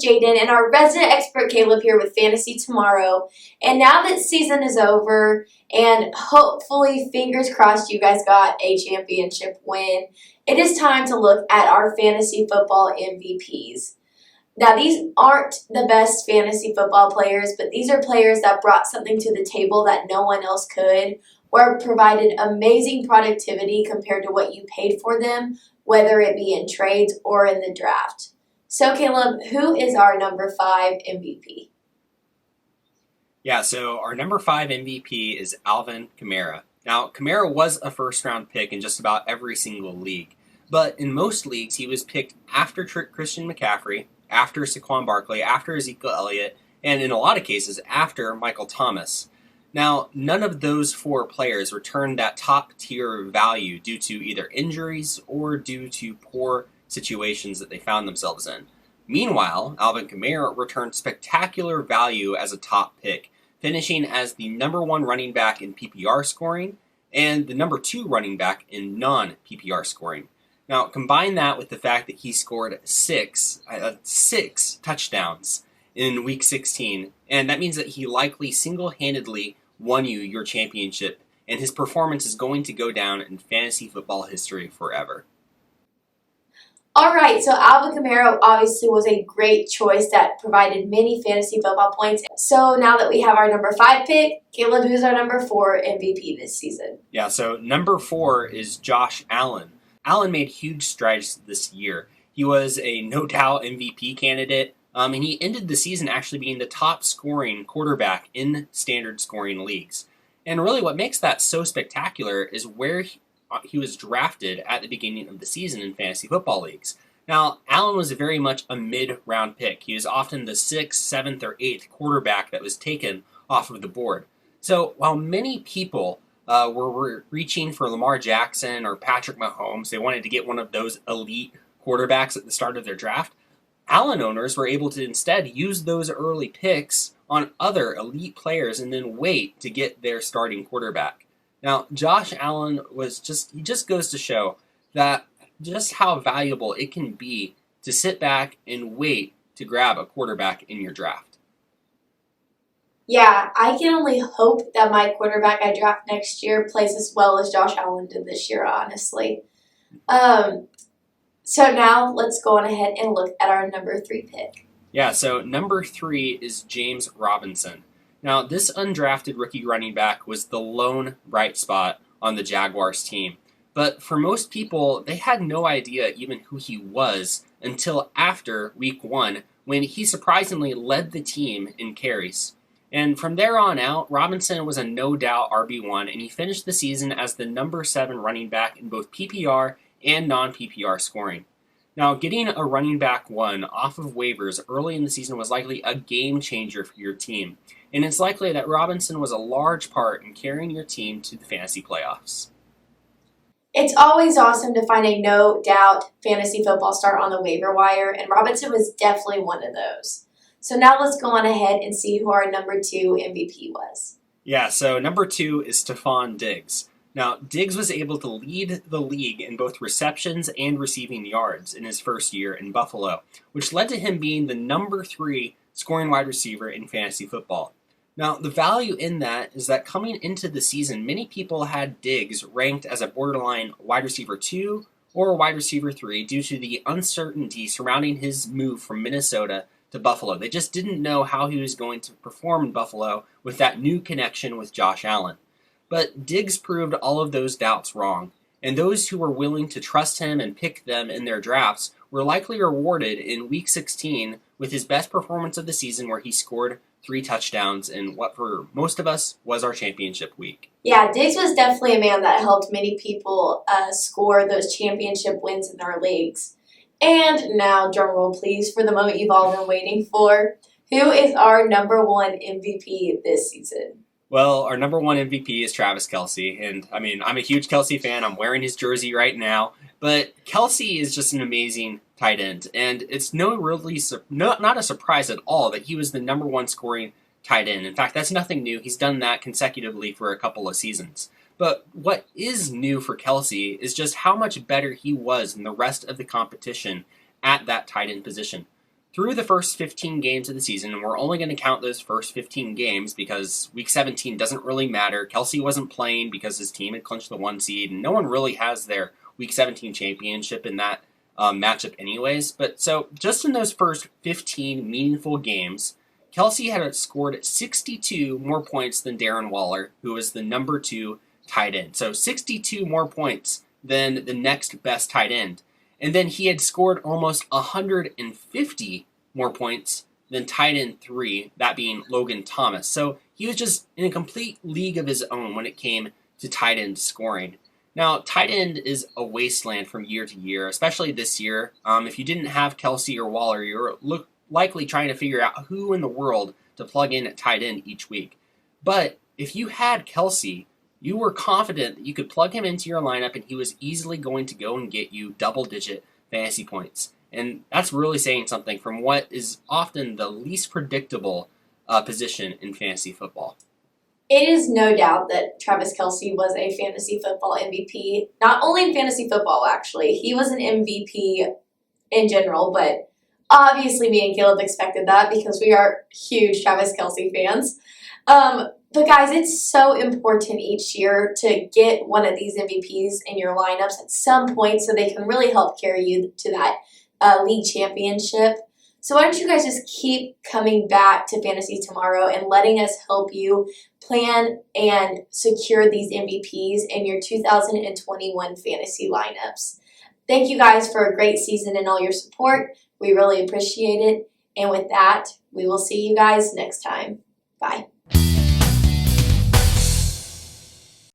Jaden and our resident expert Caleb here with Fantasy Tomorrow. And now that season is over and hopefully, fingers crossed, you guys got a championship win, it is time to look at our fantasy football MVPs. Now, these aren't the best fantasy football players, but these are players that brought something to the table that no one else could, or provided amazing productivity compared to what you paid for them, whether it be in trades or in the draft. So, Caleb, who is our number 5 MVP? Yeah, so our number 5 MVP is Alvin Kamara. Now, Kamara was a first-round pick in just about every single league, but in most leagues, he was picked after Christian McCaffrey, after Saquon Barkley, after Ezekiel Elliott, and in a lot of cases, after Michael Thomas. Now, none of those 4 players returned that top-tier value due to either injuries or due to poor situations that they found themselves in. Meanwhile, Alvin Kamara returned spectacular value as a top pick, finishing as the number 1 running back in PPR scoring and the number 2 running back in non-PPR scoring. Now, combine that with the fact that he scored 6 touchdowns in Week 16, and that means that he likely single-handedly won you your championship, and his performance is going to go down in fantasy football history forever. All right, so Alvin Kamara obviously was a great choice that provided many fantasy football points. So now that we have our number 5 pick, Caleb, who's our number 4 MVP this season? Yeah, so number 4 is Josh Allen. Allen made huge strides this year. He was a no-doubt MVP candidate, and he ended the season actually being the top scoring quarterback in standard scoring leagues. And really what makes that so spectacular is where he was drafted at the beginning of the season in fantasy football leagues. Now, Allen was very much a mid-round pick. He was often the 6th, 7th, or 8th quarterback that was taken off of the board. So while many people were reaching for Lamar Jackson or Patrick Mahomes, they wanted to get one of those elite quarterbacks at the start of their draft, Allen owners were able to instead use those early picks on other elite players and then wait to get their starting quarterback. Now, Josh Allen he just goes to show that just how valuable it can be to sit back and wait to grab a quarterback in your draft. Yeah, I can only hope that my quarterback I draft next year plays as well as Josh Allen did this year, honestly. So now let's go on ahead and look at our number 3 pick. Yeah, so number 3 is James Robinson. Now, this undrafted rookie running back was the lone bright spot on the Jaguars team. But for most people, they had no idea even who he was until after Week 1, when he surprisingly led the team in carries. And from there on out, Robinson was a no-doubt RB1, and he finished the season as the number 7 running back in both PPR and non-PPR scoring. Now, getting a running back 1 off of waivers early in the season was likely a game changer for your team, and it's likely that Robinson was a large part in carrying your team to the fantasy playoffs. It's always awesome to find a no-doubt fantasy football star on the waiver wire, and Robinson was definitely one of those. So now let's go on ahead and see who our number 2 MVP was. Yeah, so number 2 is Stephon Diggs. Now, Diggs was able to lead the league in both receptions and receiving yards in his first year in Buffalo, which led to him being the number 3 scoring wide receiver in fantasy football. Now, the value in that is that coming into the season, many people had Diggs ranked as a borderline wide receiver 2 or wide receiver 3 due to the uncertainty surrounding his move from Minnesota to Buffalo. They just didn't know how he was going to perform in Buffalo with that new connection with Josh Allen. But Diggs proved all of those doubts wrong, and those who were willing to trust him and pick them in their drafts were likely rewarded in Week 16 with his best performance of the season, where he scored 3 touchdowns in what for most of us was our championship week. Yeah, Diggs was definitely a man that helped many people score those championship wins in their leagues. And now, drumroll please, for the moment you've all been waiting for. Who is our number 1 MVP this season? Well, our number 1 MVP is Travis Kelce, and I'm a huge Kelce fan. I'm wearing his jersey right now, but Kelce is just an amazing tight end, and it's not a surprise at all that he was the number 1 scoring tight end. In fact, that's nothing new. He's done that consecutively for a couple of seasons. But what is new for Kelce is just how much better he was than the rest of the competition at that tight end position. through the first 15 games of the season, and we're only going to count those first 15 games because Week 17 doesn't really matter. Kelsey wasn't playing because his team had clinched the 1 seed, and no one really has their Week 17 championship in that matchup anyways. But so just in those first 15 meaningful games, Kelsey had scored 62 more points than Darren Waller, who was the number 2 tight end. So 62 more points than the next best tight end. And then he had scored almost 150 more points than tight end 3, that being Logan Thomas. So he was just in a complete league of his own when it came to tight end scoring. Now, tight end is a wasteland from year to year, especially this year. If you didn't have Kelsey or Waller, you're likely trying to figure out who in the world to plug in at tight end each week. But if you had Kelsey, you were confident that you could plug him into your lineup and he was easily going to go and get you double-digit fantasy points. And that's really saying something from what is often the least predictable position in fantasy football. It is no doubt that Travis Kelce was a fantasy football MVP. Not only in fantasy football, actually. He was an MVP in general, but obviously me and Caleb expected that because we are huge Travis Kelce fans. But guys, it's so important each year to get one of these MVPs in your lineups at some point so they can really help carry you to that league championship. So why don't you guys just keep coming back to Fantasy Tomorrow and letting us help you plan and secure these MVPs in your 2021 fantasy lineups. Thank you guys for a great season and all your support. We really appreciate it. And with that, we will see you guys next time. Bye.